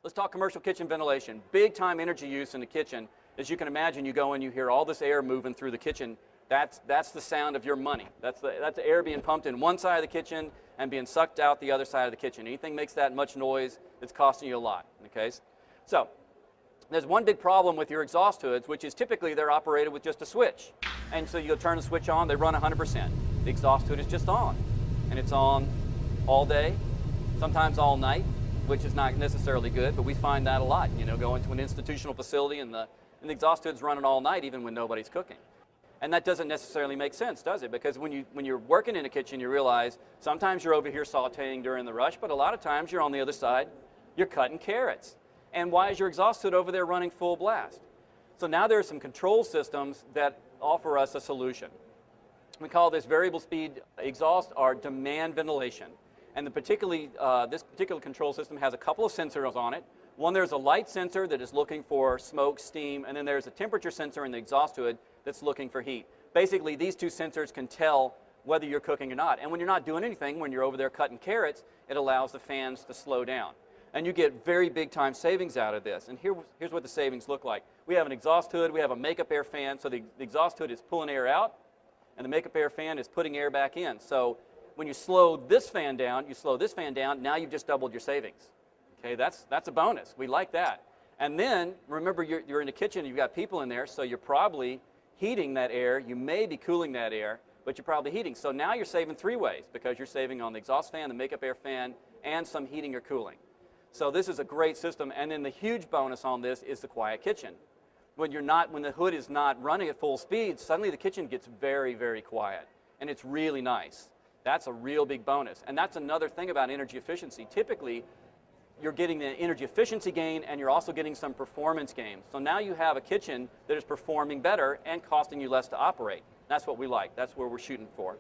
Let's talk commercial kitchen ventilation. Big time energy use in the kitchen. As you can imagine, you go in, you hear all this air moving through the kitchen. That's the sound of your money. That's the air being pumped in one side of the kitchen and being sucked out the other side of the kitchen. Anything makes that much noise, it's costing you a lot. Okay? So there's one big problem with your exhaust hoods, which is typically they're operated with just a switch. And so you'll turn the switch on, they run 100%. The exhaust hood is just on. And it's on all day, sometimes all night, which is not necessarily good, but we find that a lot. You know, go into an institutional facility and the exhaust hood's running all night even when nobody's cooking. And that doesn't necessarily make sense, does it? Because when you're working in a kitchen, you realize sometimes you're over here sauteing during the rush, but a lot of times you're on the other side, you're cutting carrots. And why is your exhaust hood over there running full blast? So now there are some control systems that offer us a solution. We call this variable speed exhaust or demand ventilation. And this particular control system has a couple of sensors on it. One, there's a light sensor that is looking for smoke, steam, and then there's a temperature sensor in the exhaust hood that's looking for heat. Basically, these two sensors can tell whether you're cooking or not. And when you're not doing anything, when you're over there cutting carrots, it allows the fans to slow down. And you get very big time savings out of this. And here's what the savings look like. We have an exhaust hood, we have a makeup air fan, so the exhaust hood is pulling air out, and the makeup air fan is putting air back in. So when you slow this fan down, now you've just doubled your savings. Okay, that's a bonus. We like that. And then, remember, you're in the kitchen, you've got people in there, so you're probably heating that air. You may be cooling that air, but you're probably heating. So now you're saving three ways, because you're saving on the exhaust fan, the makeup air fan, and some heating or cooling. So this is a great system. And then the huge bonus on this is the quiet kitchen. When the hood is not running at full speed, suddenly the kitchen gets very, very quiet. And it's really nice. That's a real big bonus. And that's another thing about energy efficiency. Typically, you're getting the energy efficiency gain, and you're also getting some performance gains. So now you have a kitchen that is performing better and costing you less to operate. That's what we like. That's where we're shooting for.